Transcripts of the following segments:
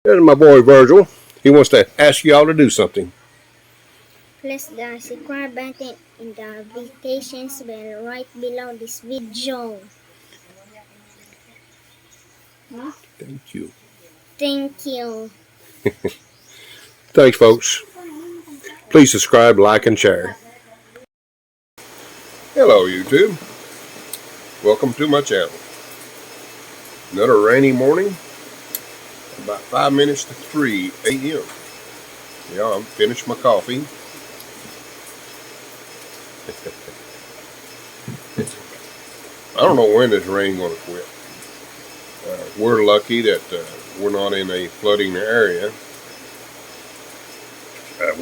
There's my boy Virgil. He wants to ask y'all to do something. Press the subscribe button and the notifications bell right below this video. Thank you. Thank you. Thanks, folks. Please subscribe, like, and share. Hello, YouTube. Welcome to my channel. Another rainy morning. About 5 minutes to 3 a.m. Yeah, I'm finished my coffee. I don't know when this rain's going to quit. We're lucky that we're not in a flooding area.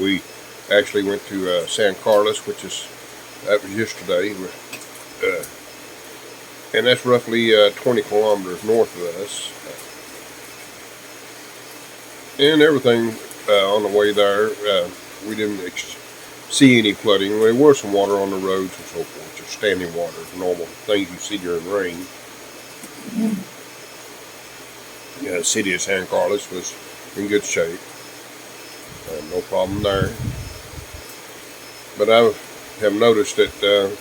We actually went to San Carlos, that was yesterday, and that's roughly 20 kilometers north of us. And everything on the way there, we didn't see any flooding. There was some water on the roads and so forth, just standing water, normal things you see during rain. Yeah, the city of San Carlos was in good shape. No problem there. But I have noticed that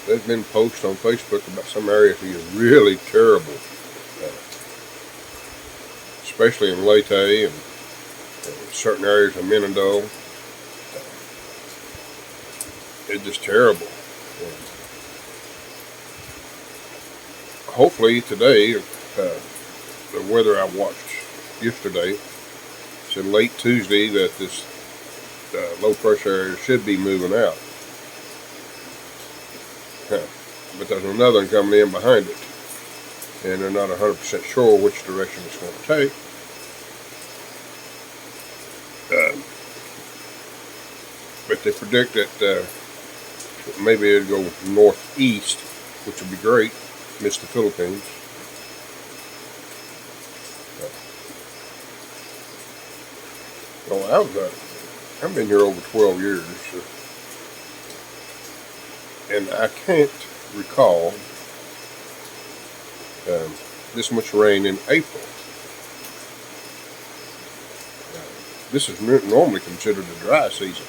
there's been posts on Facebook about some areas being really terrible, especially in Leyte and certain areas of Menado. It's just terrible. Hopefully today, the weather I watched yesterday said late Tuesday that this low pressure area should be moving out. But there's another one coming in behind it, and they're not 100% sure which direction it's going to take. But they predict that maybe it'll go northeast, which would be great. Miss the Philippines. I've been here over 12 years, and I can't recall this much rain in April. This is normally considered a dry season.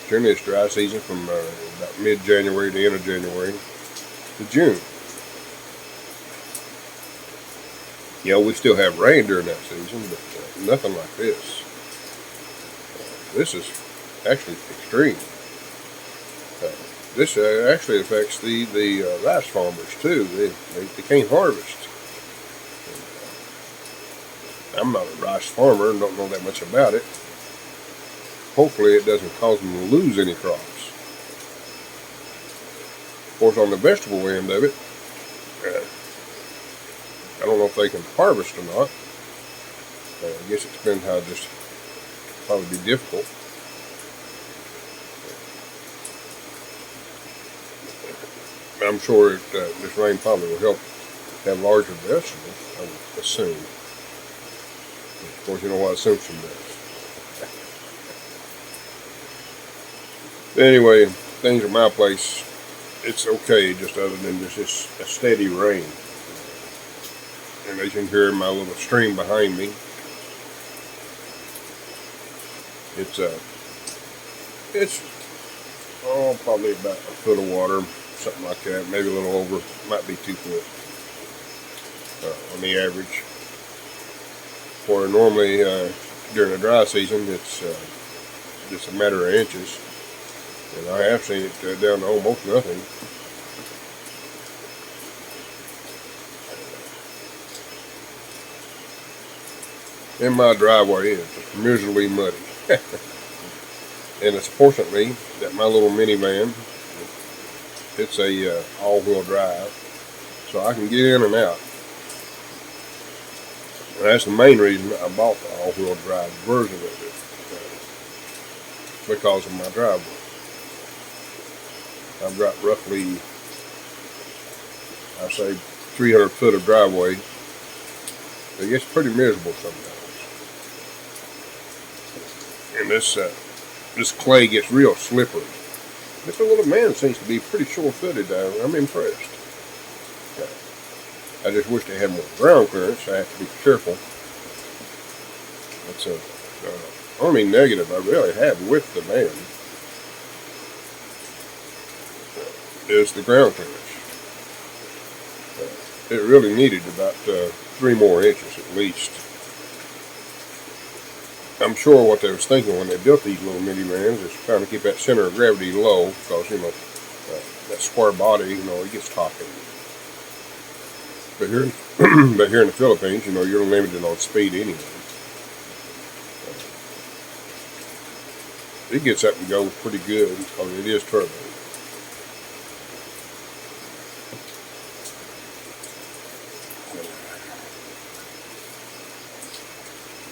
Generally, it's dry season from about mid-January to end of January to June. Yeah, we still have rain during that season, but nothing like this. This is actually extreme. This actually affects the rice farmers too. They can't harvest. I'm not a rice farmer and don't know that much about it. Hopefully it doesn't cause them to lose any crops. Of course, on the vegetable end of it, I don't know if they can harvest or not. I guess it depends how it just probably be difficult. I'm sure this rain probably will help have larger vegetables, I would assume. Of course, you know what assumption does. Anyway, things at my place, it's okay, just other than just a steady rain. And as you can hear my little stream behind me, it's probably about a foot of water, something like that, maybe a little over, might be 2 foot on the average. For normally during the dry season, it's just a matter of inches, and I have seen it down to almost nothing. In my driveway, it's miserably muddy. And it's fortunately that my little minivan, it's a all-wheel drive, so I can get in and out. And that's the main reason I bought the all-wheel drive version of it, because of my driveway. I've got roughly, I say, 300 foot of driveway. It gets pretty miserable sometimes. And this clay gets real slippery. This little man seems to be pretty sure-footed. I'm impressed. I just wish they had more ground clearance. I have to be careful. That's a only negative I really have with the band is the ground clearance. It really needed about 3 more inches at least. I'm sure what they was thinking when they built these little mini vans is trying to keep that center of gravity low, because that square body, it gets topping. But here, but here in the Philippines, you're limited on speed anyway. It gets up and goes pretty good because it is turbo.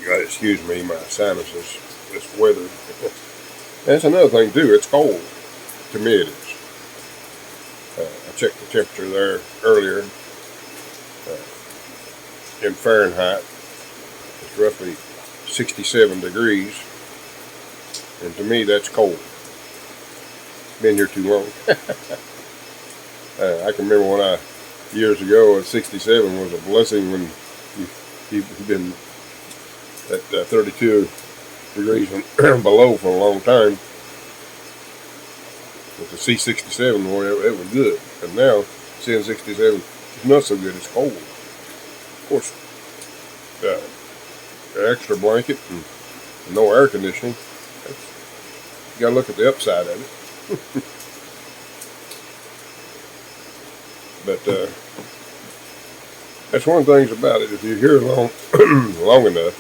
You gotta excuse me, my sinuses, this weather. That's another thing too, it's cold. To me it is. I checked the temperature there earlier. In Fahrenheit, it's roughly 67 degrees. And to me that's cold. Been here too long. I can remember years ago at 67 was a blessing when you've been at 32 degrees and below for a long time. With the C67, it was good. But now, seeing 67, it's not so good. It's cold. Of course, the extra blanket and no air conditioning. You got to look at the upside of it. But that's one of the things about it. If you're here long enough,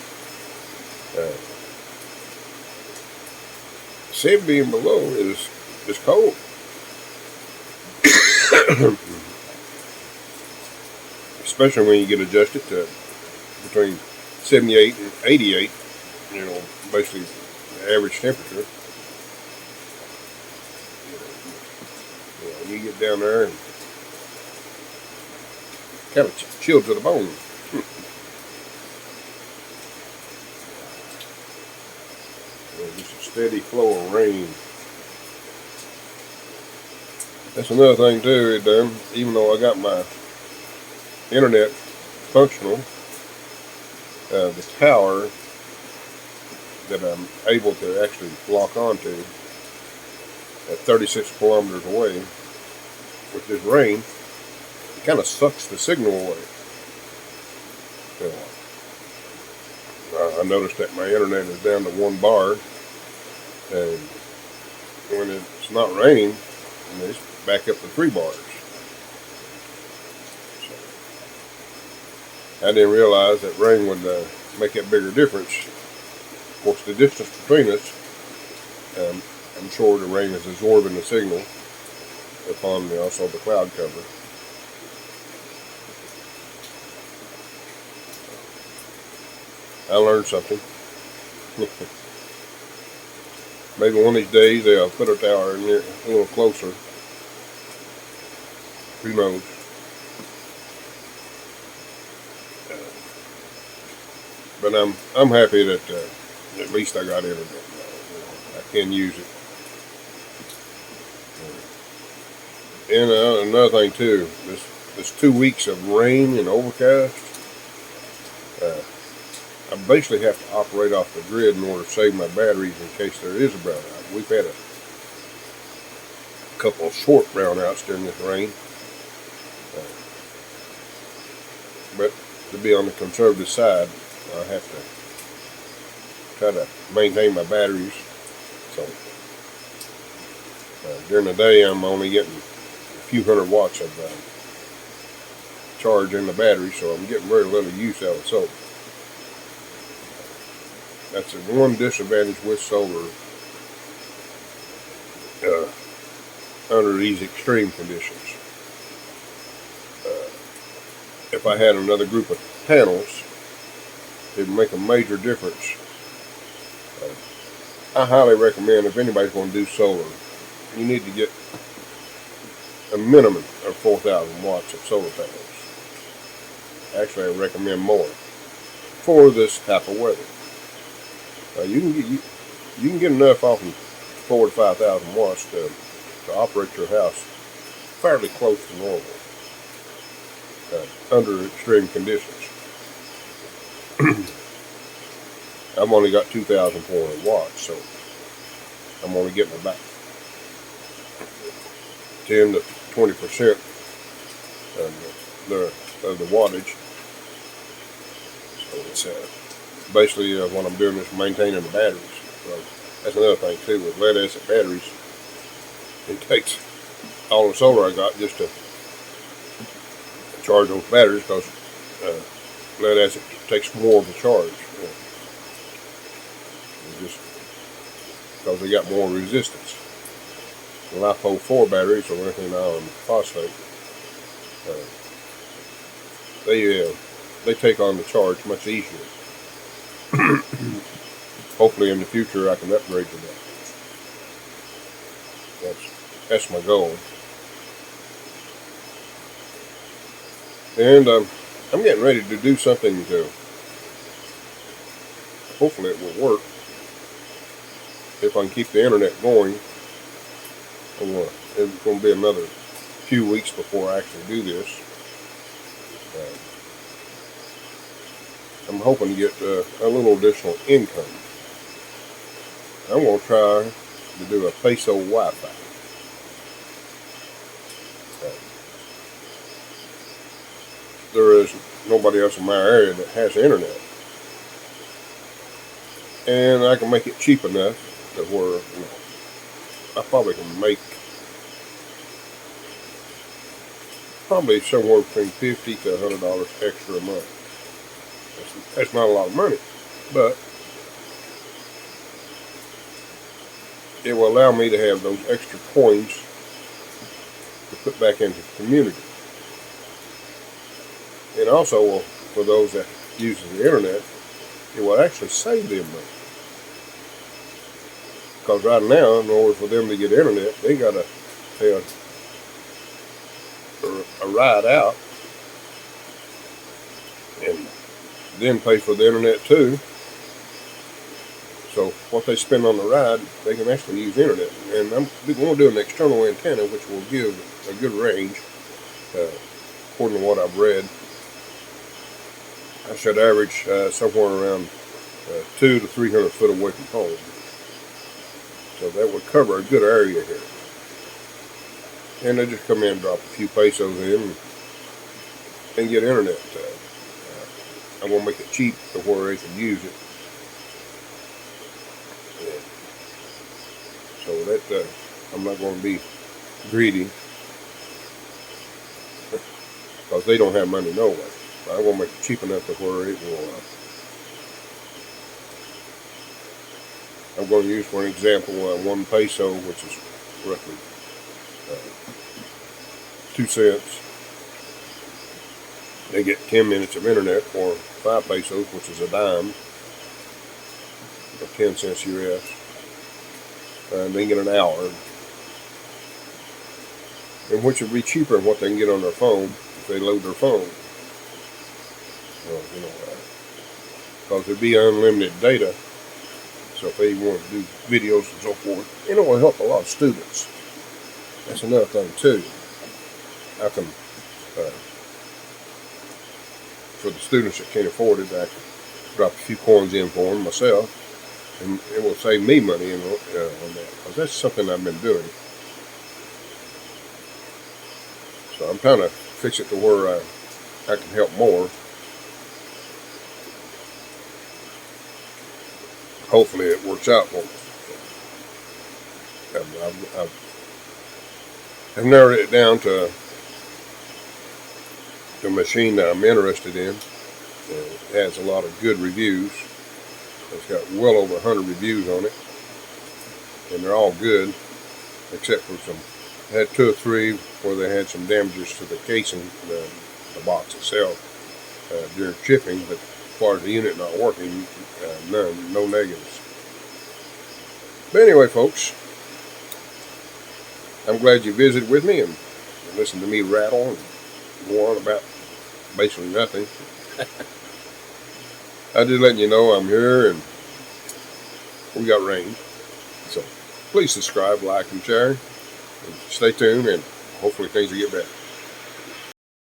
70 and below is cold. Especially when you get adjusted to between 78 and 88, basically the average temperature. You get down there and kind of chilled to the bone. Just a steady flow of rain. That's another thing too, even though I got my internet functional, the tower that I'm able to actually lock onto at 36 kilometers away, with this rain, it kind of sucks the signal away. I noticed that my internet is down to 1 bar, and when it's not raining, it's back up to 3 bars. So, I didn't realize that rain would make that bigger difference. Of course, the distance between us, I'm sure the rain is absorbing the signal upon also the cloud cover. I learned something. Maybe one of these days they'll put a tower in there a little closer. Who knows? But I'm happy that at least I got internet now. I can use it. And another thing too, this 2 weeks of rain and overcast, I basically have to operate off the grid in order to save my batteries in case there is a brownout. We've had a couple of short brownouts during this rain, but to be on the conservative side, I have to try to maintain my batteries. So during the day, I'm only getting a few hundred watts of charge in the battery, so I'm getting very little use out of solar. That's the one disadvantage with solar under these extreme conditions. If I had another group of panels, it would make a major difference. I highly recommend, if anybody's going to do solar, you need to get a minimum of 4,000 watts of solar panels. Actually, I recommend more for this type of weather. You can get enough off of 4,000 to 5,000 watts to operate your house fairly close to normal under extreme conditions. I've only got 2,400 watts, so I'm only getting about 10 to 20% of the wattage. So it's basically what I'm doing is maintaining the batteries. So that's another thing too with lead acid batteries. It takes all the solar I got just to charge those batteries, because lead acid takes more of the charge. Just because they got more resistance. The LiFePO4 batteries or lithium iron phosphate, they take on the charge much easier. Hopefully in the future I can upgrade to that. That's my goal. And I'm getting ready to do something to, hopefully it will work. If I can keep the internet going, it's going to be another few weeks before I actually do this. I'm hoping to get a little additional income. I'm going to try to do a peso Wi-Fi. There is nobody else in my area that has internet, and I can make it cheap enough that where I probably can make probably somewhere between $50 to $100 extra a month. That's not a lot of money, but it will allow me to have those extra coins to put back into the community. And also, for those that use the internet, it will actually save them money. Because right now, in order for them to get internet, they got to pay a ride out, and then pay for the internet too. So what they spend on the ride, they can actually use internet. And I'm going to do an external antenna, which will give a good range, according to what I've read. I should average somewhere around 200 to 300 foot away from home. So that would cover a good area here. And they just come in and drop a few pesos in and get internet. I'm going to make it cheap to where they can use it. So that I'm not going to be greedy, because they don't have money no way. I'm going to make it cheap enough to where it will. I'm going to use, for an example, 1 peso, which is roughly 2 cents. They get 10 minutes of internet, or 5 pesos, which is a dime, or 10 cents US. And they get an hour, and which would be cheaper than what they can get on their phone if they load their phone. Because there'd be unlimited data, so if they want to do videos and so forth, it will help a lot of students. That's another thing too. I can, for the students that can't afford it, I can drop a few coins in for them myself, and it will save me money on that, because that's something I've been doing. So I'm trying to fix it to where I can help more. Hopefully it works out for me. I've narrowed it down to the machine that I'm interested in. It has a lot of good reviews. It's got well over 100 reviews on it, and they're all good, except for some. I had 2 or 3 where they had some damages to the casing, the box itself, during shipping, but as far as the unit not working, none, no negatives. But anyway, folks, I'm glad you visited with me and listened to me rattle and go on about basically nothing. I just letting you know I'm here, and we got rain. So please subscribe, like, and share. And stay tuned, and hopefully things will get better.